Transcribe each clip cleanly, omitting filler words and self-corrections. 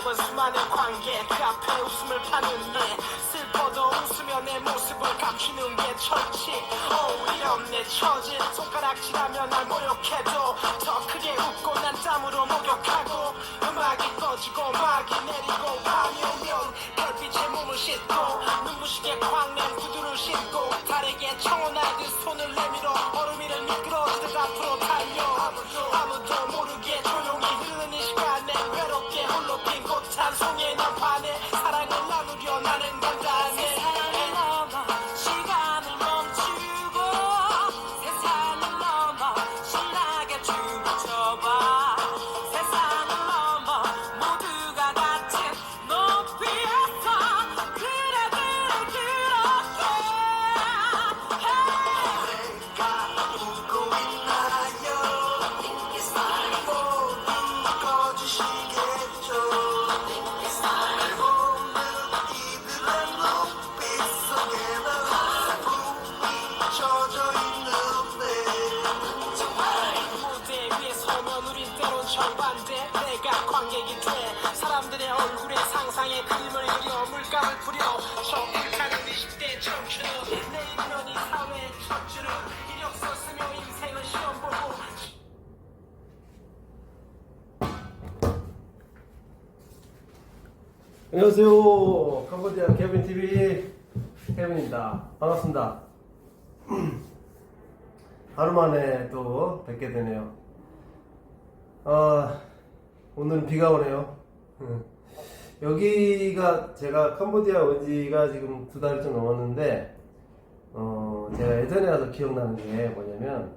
잡은 수많은 관객 그 앞에 웃음을 파는 예 슬퍼도 웃으며 내 모습을 감추는 게 철칙 이런 내 처지 손가락질하며 날 모욕해도 더 크게 웃고 난 땀으로 목욕하고 음악이 꺼지고 막이 내리고 밤이 오면 별빛에 몸을 씻고 눈부시게 광낸 구두를 신고 달에게 청혼하듯 손을 내밀어 얼음 위를 미끄러지듯 앞으로 달려 아무도 모르게 조용히 흐르는 이 시간에 외롭게 홀로 빈 곳 한 송이의 나판에 사랑을 나누려 나는 간단해 세상을 넘어 시간을 멈추고 세상을 넘어 신나게 춤을 춰봐 세상을 넘어 모두가 같은 높이에서 그래 그렇게 내가 웃고 있나요 이 사랑 모두 꺼주시겠죠 날 보는 이들의 눈빛 속에 난 꿈이 젖어있는데 무대 위에 서면 우린 때론 정반대 내가 관객이 돼 사람들의 얼굴에 상상의 그림을 그려 물감을 뿌려 저 불타는 20대 청춘은 내일이면 이 사회의 첫 줄은 이력서 쓰며 인생을 시험 보고 안녕하세요. 캄보디아 케빈TV 케빈입니다. 반갑습니다. 하루 만에 또 뵙게 되네요. 오늘은 비가 오네요. 여기가 제가 캄보디아 온 지가 지금 2달이 좀 넘었는데, 제가 예전에 와서 기억나는 게 뭐냐면,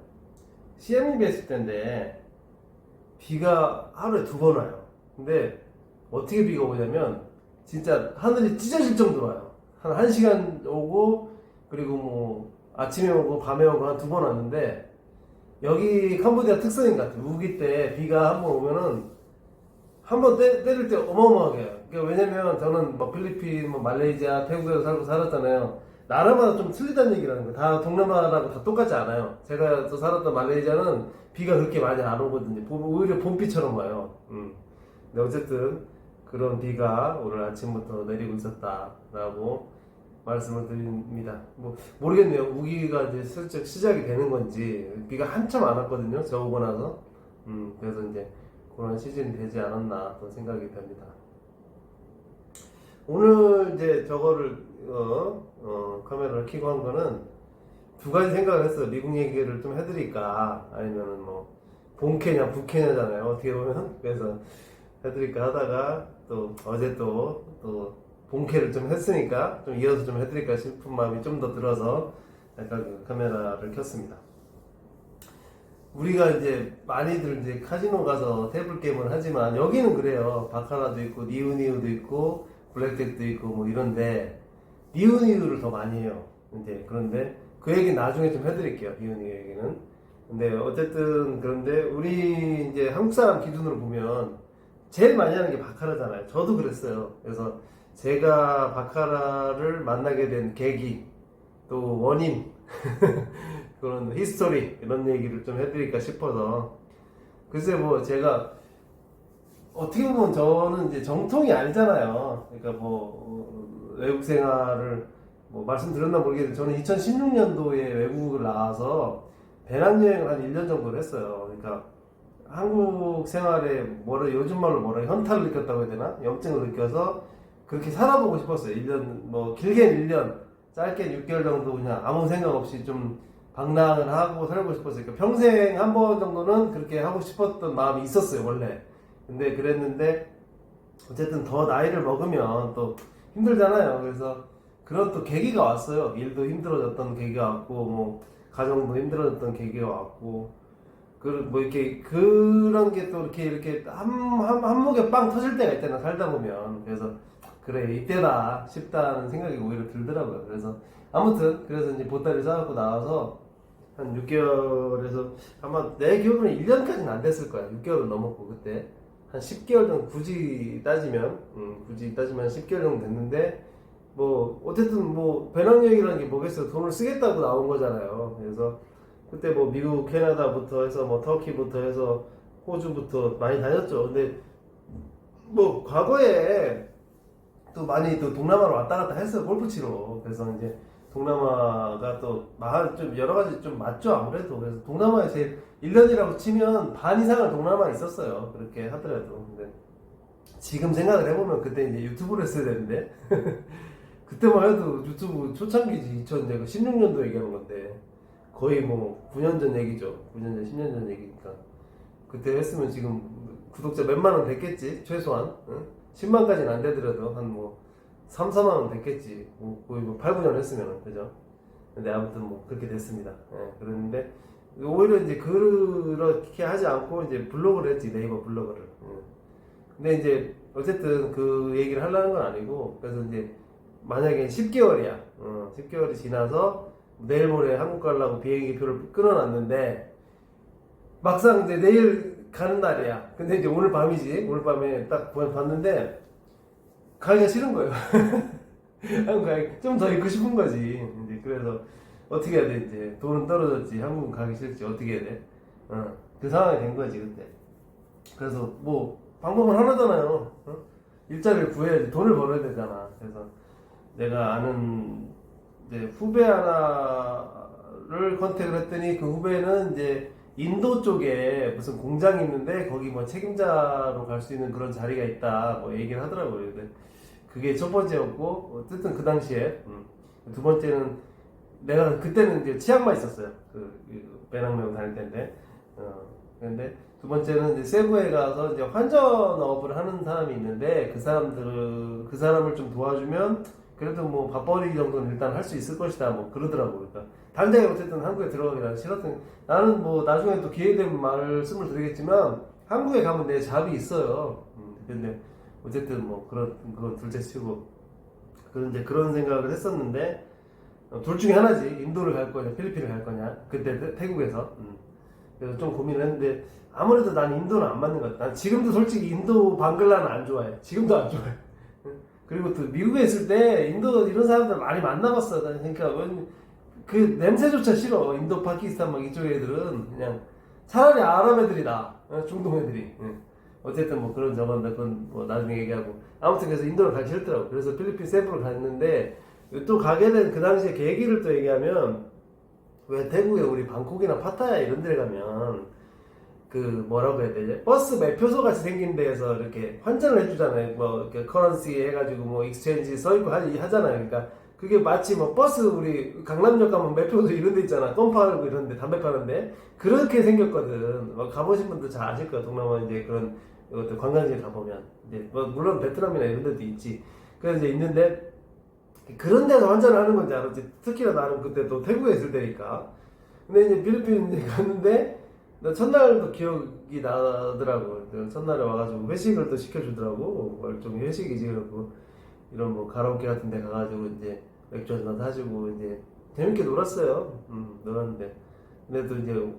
CMB 했을 때인데, 비가 하루에 2번 와요. 근데, 어떻게 비가 오냐면, 진짜 하늘이 찢어질 정도로 와요. 한 1시간 오고, 그리고 뭐, 아침에 오고, 밤에 오고 한 2번 왔는데, 여기 캄보디아 특성인 것 같아요. 우기 때 비가 한번 오면은, 한번 때릴 때 어마어마하게 해요. 그러니까 왜냐면 저는 뭐 필리핀, 뭐 말레이시아, 태국에서 살고 살았잖아요. 나라마다 좀 틀리다는 얘기라는 거예요. 다 동남아라고 다 똑같지 않아요. 제가 또 살았던 말레이시아는 비가 그렇게 많이 안 오거든요. 오히려 봄비처럼 와요. 근데 어쨌든 그런 비가 오늘 아침부터 내리고 있었다라고 말씀을 드립니다. 뭐 모르겠네요. 우기가 이제 슬쩍 시작이 되는 건지 비가 한참 안 왔거든요. 저 오고 나서. 그래서 이제 그런 시즌이 되지 않았나 또 생각이 됩니다. 오늘 이제 저거를 카메라를 켜고 한 거는 2가지 생각을 했어요. 미국 얘기를 좀 해드릴까 아니면은 뭐 본캐냐 북캐냐잖아요. 어떻게 보면 그래서 해드릴까 하다가 또 어제 또 본캐를 좀 했으니까 좀 이어서 좀 해드릴까 싶은 마음이 좀 더 들어서 약간 그 카메라를 켰습니다. 우리가 이제 많이들 이제 카지노 가서 테이블 게임을 하지만 여기는 그래요. 바카라도 있고 니우니우도 있고 블랙잭도 있고 뭐 이런데 니우니우를 더 많이 해요. 이제 그런데 그 얘기 나중에 좀 해드릴게요. 니우니우 얘기는. 근데 어쨌든 그런데 우리 이제 한국 사람 기준으로 보면 제일 많이 하는 게 바카라잖아요. 저도 그랬어요. 그래서 제가 바카라를 만나게 된 계기 또 원인 그런 히스토리 이런 얘기를 좀 해드릴까 싶어서 글쎄 뭐 제가 어떻게 보면 저는 이제 정통이 아니잖아요. 그러니까 뭐 외국 생활을 뭐 말씀드렸나 모르겠는데 저는 2016년도에 외국을 나와서 배낭여행을 한 1년 정도를 했어요. 그러니까 한국 생활에 요즘 말로 현타를 느꼈다고 해야 되나? 염증을 느껴서 그렇게 살아보고 싶었어요. 1년 뭐 길게는 1년 짧게는 6개월 정도 그냥 아무 생각 없이 좀 방랑을 하고 살고 싶었어요. 그러니까 평생 한 번 정도는 그렇게 하고 싶었던 마음이 있었어요, 원래. 근데 그랬는데, 어쨌든 더 나이를 먹으면 또 힘들잖아요. 그래서 그런 또 계기가 왔어요. 일도 힘들어졌던 계기가 왔고, 뭐, 가정도 힘들어졌던 계기가 왔고, 뭐 이렇게, 그런 게 또 이렇게 한목에 빵 터질 때가 있잖아, 살다 보면. 그래서, 그래, 이때다 싶다는 생각이 오히려 들더라고요. 그래서, 아무튼 그래서 이제 보따리 싸갖고 나와서 한 6개월에서 아마 내 기억으로는 1년까지는 안 됐을 거야. 6개월은 넘었고 그때 한 10개월 정도 굳이 따지면 10개월 정도 됐는데 뭐 어쨌든 뭐 배낭여행이라는 게 뭐겠어요. 돈을 쓰겠다고 나온 거잖아요. 그래서 그때 뭐 미국, 캐나다부터 해서 뭐 터키부터 해서 호주부터 많이 다녔죠. 근데 뭐 과거에 또 많이 또 동남아로 왔다 갔다 했어요, 골프 치러. 그래서 이제 동남아가 좀 여러 가지 좀 맞죠, 아무래도. 그래서 동남아에 제 1년이라고 치면 반 이상을 동남아에 있었어요, 그렇게 하더라도. 근데 지금 생각을 해보면 그때 이제 유튜브를 했어야 되는데 그때만 해도 유튜브 초창기지. 2016년도 얘기하는 건데 거의 뭐 9년 전 얘기죠. 9년 전, 10년 전 얘기니까. 그때 했으면 지금 구독자 몇만 원 됐겠지, 최소한. 응? 10만까지는 안 되더라도 한 뭐 3, 4만 원 됐겠지. 거의 뭐 8, 9년 했으면, 그죠? 근데 아무튼 뭐 그렇게 됐습니다. 예, 그랬는데 오히려 이제 그렇게 하지 않고 이제 블로그를 했지, 네이버 블로그를. 근데 이제 어쨌든 그 얘기를 하려는 건 아니고, 그래서 이제 만약에 10개월이야. 10개월이 지나서 내일 모레 한국 가려고 비행기 표를 끊어놨는데 막상 이제 내일 가는 날이야. 근데 이제 오늘 밤이지. 오늘 밤에 딱 봤는데 가기가 싫은 거예요. 한국 가기 좀 더 있고 싶은 거지. 이제 그래서 어떻게 해야 돼? 이제 돈은 떨어졌지. 한국은 가기 싫지. 어떻게 해야 돼? 그 상황이 된 거지 그때. 그래서 뭐 방법은 하나잖아요. 일자리를 구해야지. 돈을 벌어야 되잖아. 그래서 내가 아는 이제 후배 하나를 컨택을 했더니 그 후배는 이제 인도 쪽에 무슨 공장이 있는데 거기 뭐 책임자로 갈 수 있는 그런 자리가 있다 뭐 얘기를 하더라고요. 근데 그게 첫 번째였고, 어쨌든 그 당시에 두 번째는 내가 그때는 이제 치앙마이 있었어요. 그 배낭여행 다닐 때인데, 근데 두 번째는 이제 세부에 가서 이제 환전업을 하는 사람이 있는데 그 사람을 좀 도와주면 그래도 뭐 밥벌이 정도는 일단 할 수 있을 것이다 뭐 그러더라고. 그러니까 당장에 어쨌든 한국에 들어가기 난 싫었던. 나는 뭐 나중에 또 기회 되면 말씀을 드리겠지만 한국에 가면 내 잡이 있어요. 근데 어쨌든 뭐 그건 둘째치고 그런데 그런 생각을 했었는데 둘 중에 하나지. 인도를 갈 거냐 필리핀을 갈 거냐 그때 태국에서. 그래서 좀 고민을 했는데 아무래도 난 인도는 안 맞는 것 같아. 난 지금도 솔직히 인도 방글라는 안 좋아해. 지금도 안 좋아해. 그리고 또 미국에 있을 때 인도 이런 사람들 많이 만나봤어. 그러니까 그 냄새조차 싫어. 인도, 파키스탄 막 이쪽 애들은 그냥 차라리 아랍 애들이다. 중동 애들이. 어쨌든 뭐 그런 저건데 그건 뭐 나중에 얘기하고. 아무튼 그래서 인도를 가기 싫더라고. 그래서 필리핀 세부를 갔는데 또 가게 된 그 당시에 계기를 또 얘기하면, 왜 태국에 우리 방콕이나 파타야 이런 데 가면 그 뭐라고 해야 되지? 버스 매표소 같이 생긴 데에서 이렇게 환전을 해주잖아요. 뭐 이렇게 커런시 해가지고 뭐 익스체인지 써있고 하잖아요. 그러니까 그게 마치 뭐 버스 우리 강남역 가면 매표소 이런 데 있잖아. 껌 팔고 이런 데 담배 파는데 그렇게 생겼거든. 뭐 가보신 분들 잘 아실 거야. 동남아 이제 그런 이것도 관광지에 가보면 이제 뭐 물론 베트남이나 이런 데도 있지. 그래서 이제 있는데 그런 데서 환전을 하는 건지 알았지. 특히나 나는 그때 또 태국에 있을 때니까. 근데 이제 필리핀 갔는데 나 첫날도 기억이 나더라고. 첫날에 와가지고 회식을 또 시켜주더라고. 좀 회식이지. 그러고 이런 뭐 가라오케 같은 데 가가지고 이제 맥주 한잔 사주고 이제 재밌게 놀았어요. 놀았는데. 근데 또 이제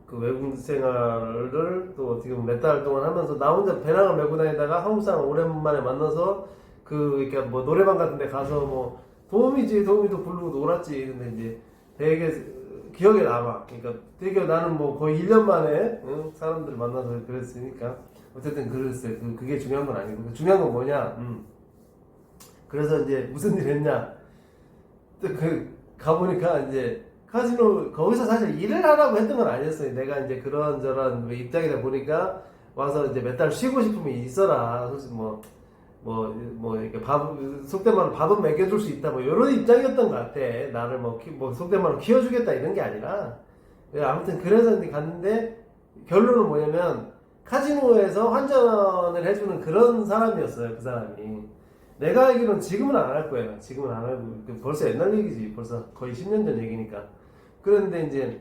그 외국 생활을 또 어떻게 보면 몇 달 동안 하면서 나 혼자 배낭을 메고 다니다가 한국 사람 오랜만에 만나서 이렇게 뭐 노래방 같은 데 가서 뭐 도우미도 부르고 놀았지. 근데 이제 되게 기억에 남아. 그러니까 되게 나는 뭐 거의 1년 만에 사람들을 만나서 그랬으니까 어쨌든 그랬어요. 그게 중요한 건 아니고 중요한 건 뭐냐. 그래서 이제 무슨 일 했냐. 또 가보니까 이제 카지노 거기서 사실 일을 하라고 했던 건 아니었어요. 내가 이제 그런저런 입장이다 보니까 와서 이제 몇 달 쉬고 싶으면 있어라. 솔직히 이렇게 속된 말로 밥은 먹여줄 수 있다. 뭐, 이런 입장이었던 것 같아. 나를 속된 말로 키워주겠다 이런 게 아니라. 아무튼 그래서 이제 갔는데, 결론은 뭐냐면, 카지노에서 환전을 해주는 그런 사람이었어요, 그 사람이. 내가 알기로는 지금은 안 할 거예요. 지금은 안 하고, 벌써 옛날 얘기지. 벌써 거의 10년 전 얘기니까. 그런데 이제,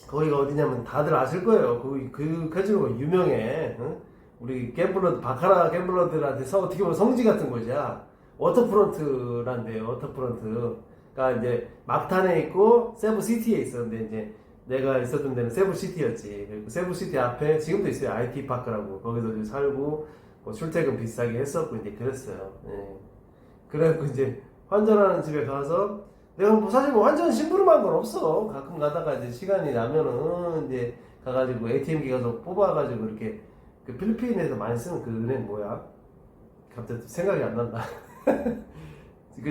거기가 어디냐면 다들 아실 거예요. 그 카지노가 유명해. 응? 우리 바카라 갬블러들한테 어떻게 보면 성지 같은 곳이야. 워터프론트란데요. 워터프론트가 이제 막탄에 있고 세부시티에 있었는데 이제 내가 있었던 데는 세부시티였지. 그리고 세부시티 앞에 지금도 있어요. IT 파크라고. 거기서 이제 살고 뭐 출퇴근 비싸게 했었고 이제 그랬어요. 네. 그래갖고 이제 환전하는 집에 가서 내가 뭐 사실 뭐 환전 심부름한 건 없어. 가끔 가다가 이제 시간이 나면은 이제 가가지고 ATM기 가서 뽑아가지고 이렇게 그 필리핀에서 많이 쓰는 그 은행 뭐야? 갑자기 생각이 안 난다. 그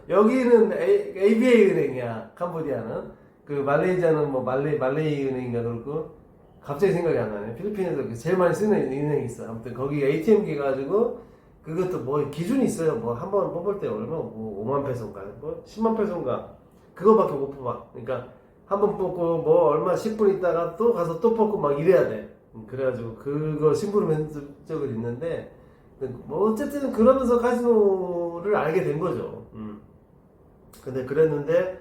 여기는 ABA 은행이야. 캄보디아는. 그 말레이시아는 뭐 말레이 은행인가 그렇고 갑자기 생각이 안 나네. 필리핀에서 그 제일 많이 쓰는 은행이 있어. 아무튼 거기 ATM기 가지고 그것도 뭐 기준이 있어요. 뭐 한 번 뽑을 때 얼마 뭐 5만 페소인가 뭐 10만 페소인가 그거밖에 못 뽑아. 그러니까 한 번 뽑고 뭐 얼마 10분 있다가 또 가서 또 뽑고 막 이래야 돼. 그래가지고 그거 심부름 한 적은 있는데 뭐 어쨌든 그러면서 카지노를 알게 된 거죠. 근데 그랬는데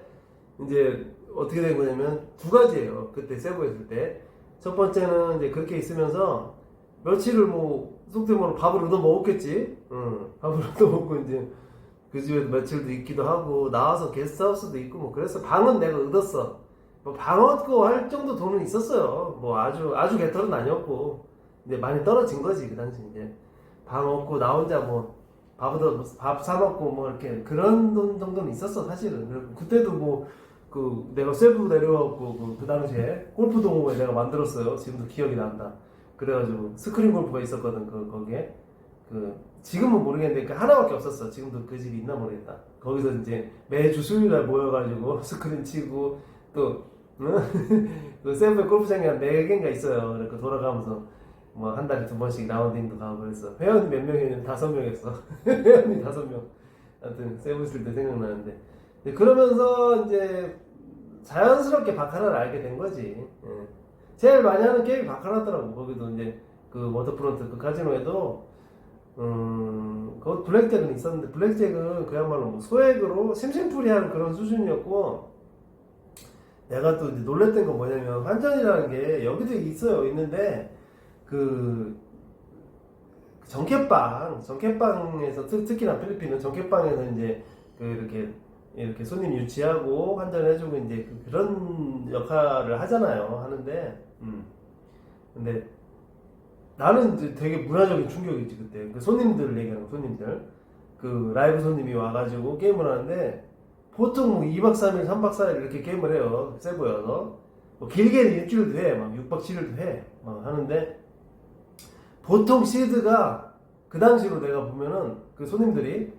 이제 어떻게 된 거냐면 두 가지예요. 그때 세부 했을 때 첫 번째는 이제 그렇게 있으면서 며칠을 뭐 속된 말로 밥을 얻어 먹었겠지. 밥을 얻어 먹고 이제 그 집에 며칠도 있기도 하고 나와서 게스트하우스도 있고 뭐 그래서 방은 내가 얻었어. 뭐 방 얻고 할 정도 돈은 있었어요. 뭐 아주 개털은 아니었고 근데 많이 떨어진 거지 그 당시 이제 방 얻고 나 혼자 뭐 밥 사 먹고 뭐 이렇게 그런 돈 정도는 있었어 사실은. 그리고 그때도 뭐 그 내가 세부 내려와갖고 그 당시에 골프 동호회 내가 만들었어요. 지금도 기억이 난다. 그래가지고 스크린 골프가 있었거든 거기에. 그 지금은 모르겠는데 그 하나밖에 없었어. 지금도 그 집이 있나 모르겠다. 거기서 이제 매주 수요일날 모여가지고 스크린 치고 또 그 세부에 골프장이 한 4개인가 있어요. 그러니까 돌아가면서 뭐 한 달에 2번씩 라운딩도 가고 그랬어. 회원이 몇 명이었는데 5명이었어. 회원이 5명. 하여튼 세부 있을 때 생각나는데. 그러면서 이제 자연스럽게 바카라를 알게 된 거지. 예. 제일 많이 하는 게임이 바카라더라고. 거기도 이제 그 워터프론트 그 카지노에도 그 블랙잭은 있었는데 블랙잭은 그야말로 뭐 소액으로 심심풀이하는 그런 수준이었고 내가 또 이제 놀랬던 건 뭐냐면 환전이라는 게 여기도 있는데 그 정켓방에서 특히나 필리핀은 정켓방에서 이제 그 이렇게 손님 유치하고 환전해주고 이제 그런 역할을 하잖아요. 하는데 근데 나는 이제 되게 문화적인 충격이지 그때. 그 손님들 얘기하는 거, 손님들 그 라이브 손님이 와가지고 게임을 하는데 보통 뭐 2박 3일, 3박 4일 이렇게 게임을 해요. 세부여서 뭐 길게는 일주일도 해, 막 6박 7일도 해, 막 하는데 보통 시드가 그 당시로 내가 보면은 그 손님들이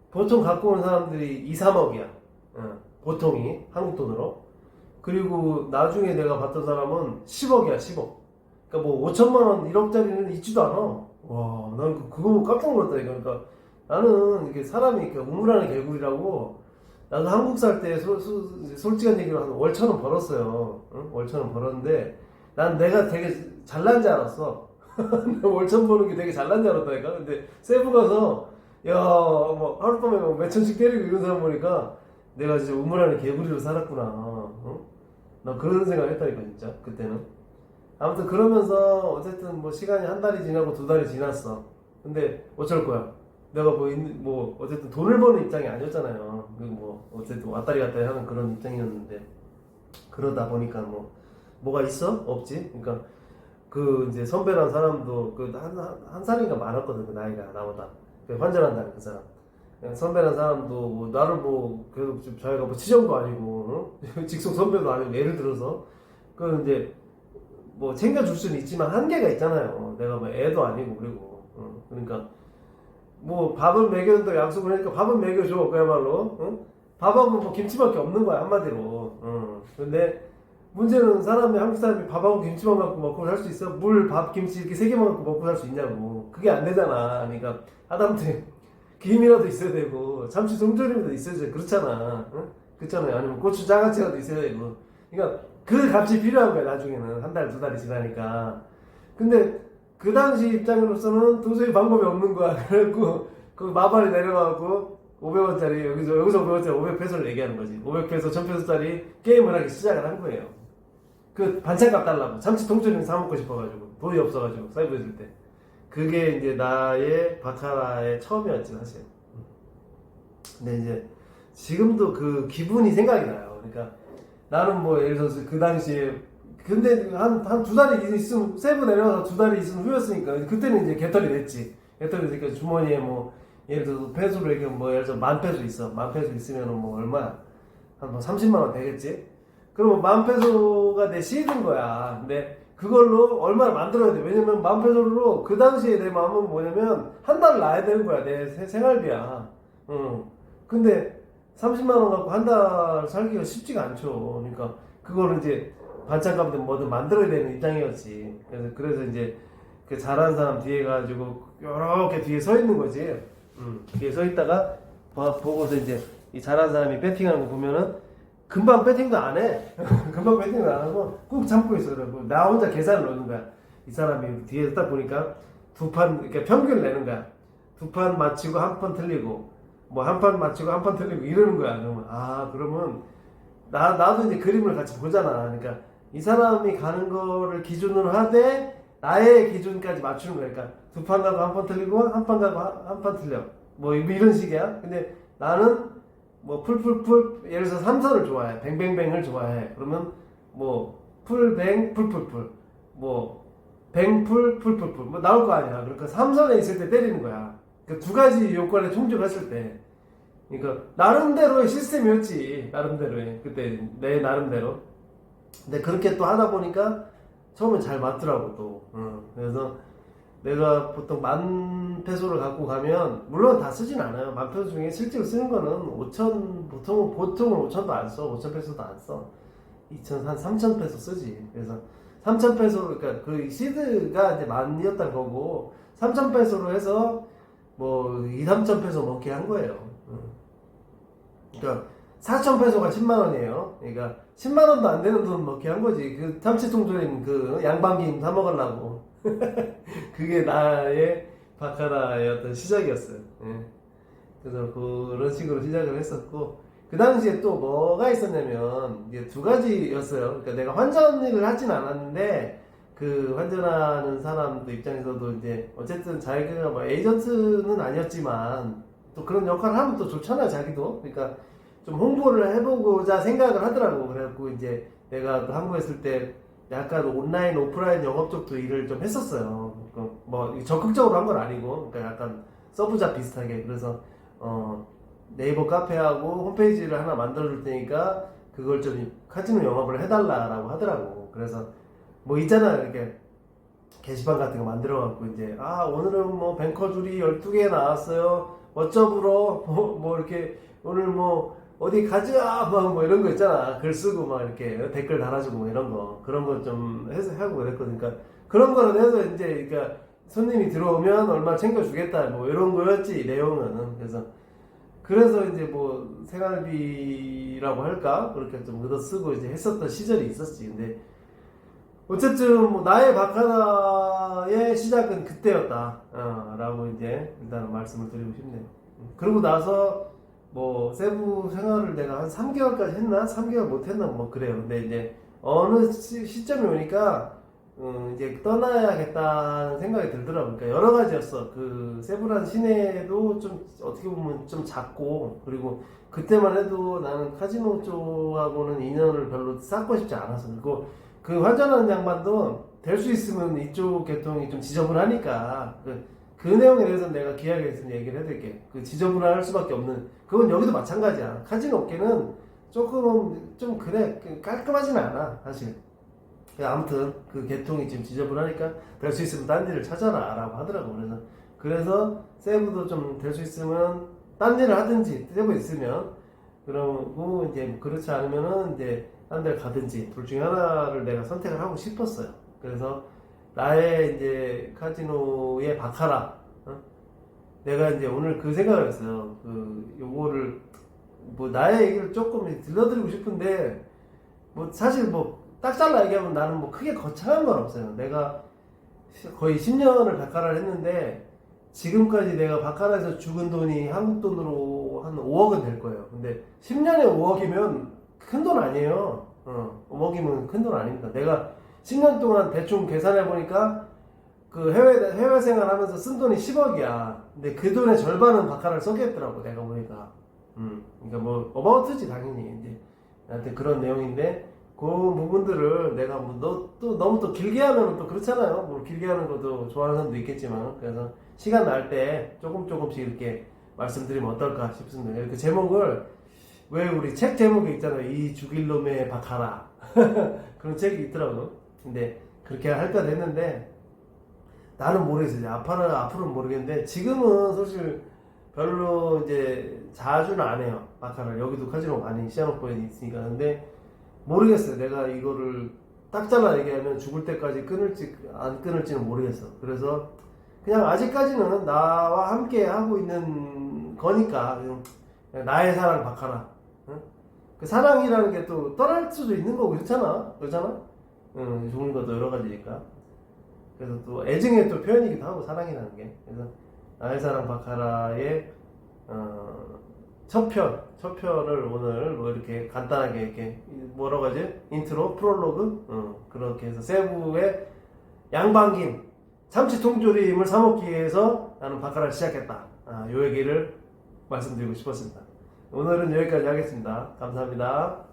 보통 갖고 오는 사람들이 2, 3억이야. 보통이 한국 돈으로. 그리고 나중에 내가 봤던 사람은 10억이야, 10억. 그러니까 뭐 5천만 원, 1억짜리는 있지도 않아. 와, 난 그거 깜짝 놀랐다니까. 그러니까 나는 이게 사람이 이렇게 우물안의 개구리라고. 나도 한국 살 때 솔직한 얘기로 한 월 1,000원 벌었어요. 응? 월 1,000원 벌었는데 난 내가 되게 잘난 줄 알았어. 월 1,000 버는 게 되게 잘난 줄 알았다니까. 근데 세부 가서 야, 뭐 하룻밤에 뭐 몇천씩 때리고 이런 사람 보니까 내가 진짜 우물안의 개구리로 살았구나. 어? 나 그런 생각 했다니까 진짜 그때는. 아무튼 그러면서 어쨌든 뭐 시간이 한 달이 지나고 2달이 지났어. 근데 어쩔 거야. 내가 뭐 어쨌든 돈을 버는 입장이 아니었잖아요. 그리고 뭐 어쨌든 왔다리 갔다리 하는 그런 입장이었는데 그러다 보니까 뭐가 있어? 없지. 그러니까 그 이제 선배란 사람도 그 한 살인가 많았거든. 그 나이가 나보다. 환전한다는 그 사람. 선배란 사람도 뭐 나를 뭐 그래도 좀 저희가 뭐 치정도 아니고 직속 선배도 아니고 예를 들어서 그 이제 뭐 챙겨줄 수는 있지만 한계가 있잖아요. 내가 뭐 애도 아니고 그리고 그러니까 뭐 밥을 먹여준다고 약속을 하니까 밥은 먹여줘 그야말로. 밥하고 뭐 김치밖에 없는 거야 한마디로. 근데 문제는 한국 사람이 밥하고 김치만 갖고 먹고 살 수 있어? 물, 밥, 김치 이렇게 3개만 갖고 먹고 살 수 있냐고. 그게 안 되잖아. 그러니까 하다못해 김이라도 있어야 되고 참치 통조림이라도 있어야 돼. 그렇잖아. 그렇잖아요. 아니면 고추 장아찌라도 있어야 되고. 그러니까 그 값이 필요한 거야 나중에는. 한 달, 2달이 지나니까. 근데 그 당시 입장으로서는 도저히 방법이 없는 거야. 그래갖고 그 마발이 내려가고 500원짜리 여기서 500원짜리 500페소를 얘기하는 거지. 500페소, 1000페소짜리 게임을 하기 시작을 한 거예요. 그 반찬값 달라고. 참치 통조림 사 먹고 싶어가지고 돈이 없어가지고 사이버 있을 때. 그게 이제 나의 바카라의 처음이었지 사실. 근데 이제 지금도 그 기분이 생각이 나요. 그러니까 나는 뭐 예를 들어서 그 당시에 근데 한 2달이 있으면 세부 내려가서 2달이 있으면 후였으니까 그때는 이제 개털이 됐지. 개털이 되니까 주머니에 뭐 예를 들어서 페소로 이렇게 뭐 예를 들어서 10,000페소 있어. 10,000페소 있으면은 뭐 얼마야? 한 뭐 30만 원 되겠지. 그러면 10,000페소가 내 시드인 거야. 근데 그걸로 얼마를 만들어야 돼. 왜냐면 10,000페소로 그 당시에 내 마음은 뭐냐면 한 달 나야 되는 거야. 내 생활비야. 근데 30만 원 갖고 한 달 살기가 쉽지가 않죠. 그러니까 그거를 이제 반찬값든 뭐든 만들어야 되는 입장이었지. 그래서 이제 그 잘하는 사람 뒤에 가지고 이렇게 뒤에 서 있는 거지. 뒤에 서 있다가 보고서 이제 이 잘하는 사람이 배팅하는 거 보면은 금방 배팅도 안 해. 금방 배팅도 안 하고 꾹 참고 있어. 그러고 나 혼자 계산을 넣는 거야. 이 사람이 뒤에서 딱 보니까 두 판 이렇게 평균을 내는 거야. 두 판 맞히고 한 판 틀리고 뭐 한 판 맞히고 한 판 틀리고 이러는 거야. 그러면 나도 이제 그림을 같이 보잖아. 그러니까 이 사람이 가는 거를 기준으로 하되 나의 기준까지 맞추는 거야. 그러니까 두 판 가고 한 판 틀리고 한 판 가고 한 판 틀려. 뭐 이런 식이야. 근데 나는 뭐 풀풀풀 예를 들어서 삼선을 좋아해. 뱅뱅뱅을 좋아해. 그러면 뭐 풀뱅 풀풀풀 뭐 뱅풀 풀풀풀 뭐 나올 거 아니야. 그러니까 삼선에 있을 때 때리는 거야. 그 두 가지 요건에 충족했을 때. 그러니까 나름대로의 시스템이었지. 나름대로의 그때 내 나름대로. 근데 그렇게 또 하다 보니까 처음에 잘 맞더라고 또. 그래서 내가 보통 10,000페소를 갖고 가면 물론 다 쓰진 않아요. 10,000페소 중에 실제로 쓰는 거는 5,000 보통은 5,000도 안 써. 5,000페소도 안 써. 2,000 한 3,000페소 쓰지. 그래서 3,000페소 그러니까 그 시드가 이제 10,000이었던 거고 3,000페소로 해서 뭐 2-3,000페소 먹게 한 거예요. 그러니까 4,000페소가 10만 원이에요. 그러니까 10만 원도 안 되는 돈 먹게 한 거지. 그 참치통조림 그 양반김 사 먹으려고. 그게 나의 바카라의 어떤 시작이었어요. 예. 그래서 그런 식으로 시작을 했었고 그 당시에 또 뭐가 있었냐면 이제 두 가지였어요. 그러니까 내가 환전 일을 하진 않았는데 그 환전하는 사람들 입장에서도 이제 어쨌든 자기가 뭐 에이전트는 아니었지만 또 그런 역할을 하면 또 좋잖아요. 자기도. 그러니까 좀 홍보를 해보고자 생각을 하더라고. 그래갖고 이제 내가 또 한국에 있을 때 약간 온라인, 오프라인 영업 쪽도 일을 좀 했었어요. 뭐 적극적으로 한 건 아니고, 그러니까 약간 서브잡 비슷하게. 그래서 네이버 카페하고 홈페이지를 하나 만들어줄 테니까 그걸 좀 카지노 영업을 해달라라고 하더라고. 그래서 뭐 있잖아 이렇게 게시판 같은 거 만들어갖고 이제 오늘은 뭐 뱅커 줄이 12개 나왔어요. 어쩌으로 뭐 이렇게 오늘 뭐 어디 가자 막 뭐 이런 거 있잖아. 글 쓰고 막 이렇게 댓글 달아주고 뭐 이런 거 그런 거 좀 해서 하고 그랬거든. 그러니까 그런 거는 해서 이제 그러니까 손님이 들어오면 얼마 챙겨주겠다 뭐 이런 거였지 내용은. 그래서 이제 뭐 생활비라고 할까 그렇게 좀 얻어 쓰고 이제 했었던 시절이 있었지. 근데 어쨌든 뭐 나의 바카라의 시작은 그때였다 라고 이제 일단 말씀을 드리고 싶네요. 그러고 나서 뭐 세부 생활을 내가 한 3개월까지 했나? 3개월 못했나? 뭐 그래요. 근데 이제 어느 시점이 오니까 이제 떠나야겠다는 생각이 들더라고요. 그러니까 여러 가지였어. 그 세부란 시내도 좀 어떻게 보면 좀 작고 그리고 그때만 해도 나는 카지노 쪽하고는 인연을 별로 쌓고 싶지 않았어. 그리고 그 환전하는 양반도 될 수 있으면 이쪽 계통이 좀 지저분하니까 그 내용에 대해서 내가 기회가 있으면 얘기를 해드릴게. 그 지저분할 수밖에 없는 그건 여기도 마찬가지야. 카지노 업계는 조금 좀 그래 깔끔하지는 않아 사실. 아무튼 그 계통이 지금 지저분하니까 될 수 있으면 딴 일을 찾아라 라고 하더라고. 그래서 세부도 좀 될 수 있으면 딴 일을 하든지 세부 있으면 그러고 이제 그렇지 않으면은 이제 딴 데 가든지 둘 중에 하나를 내가 선택을 하고 싶었어요. 그래서 나의 이제 카지노의 바카라 내가 이제 오늘 그 생각을 했어요. 요거를 뭐 나의 얘기를 조금 들려드리고 싶은데 뭐 사실 뭐 딱 잘라 얘기하면 나는 뭐 크게 거창한 건 없어요. 내가 거의 10년을 바카라를 했는데 지금까지 내가 바카라에서 죽은 돈이 한국 돈으로 한 5억은 될 거예요. 근데 10년에 5억이면 큰 돈 아니에요. 5억이면 큰 돈 아닙니다. 내가 10년 동안 대충 계산해 보니까 그 해외 생활하면서 쓴 돈이 10억이야. 근데 그 돈의 절반은 바카라를 썼겠더라고 내가 보니까. 그러니까 뭐 어바웃이지 당연히 이제 나한테 그런 내용인데 그 부분들을 내가 뭐 또 너무 또 길게 하면 또 그렇잖아요. 뭐 길게 하는 것도 좋아하는 사람도 있겠지만 그래서 시간 날 때 조금씩 이렇게 말씀드리면 어떨까 싶습니다. 그 제목을 왜 우리 책 제목에 있잖아요. 이 죽일 놈의 바카라. 그런 책이 있더라고. 근데 그렇게 할까 됐는데 나는 모르겠어요. 이제 앞으로는 모르겠는데 지금은 사실 별로 이제 자주는 안 해요. 바카라. 여기도 카지노 많이 시아노코에 있으니까. 근데 모르겠어요. 내가 이거를 딱 잘라 얘기하면 죽을 때까지 끊을지 안 끊을지는 모르겠어. 그래서 그냥 아직까지는 나와 함께 하고 있는 거니까 그냥 나의 사랑 바카라. 응? 그 사랑이라는 게 또 떠날 수도 있는 거고 그렇잖아? 응, 종류가 또 여러 가지니까. 그래서 또 애증의 또 표현이기도 하고 사랑이라는 게. 그래서 나의 사랑 바카라의 첫 편을 오늘 뭐 이렇게 간단하게 이렇게 뭐라고 하지? 인트로, 프롤로그, 그렇게 해서 세부의 양반김 참치 통조림을 사 먹기 위해서 나는 바카라를 시작했다. 요 얘기를 말씀드리고 싶었습니다. 오늘은 여기까지 하겠습니다. 감사합니다.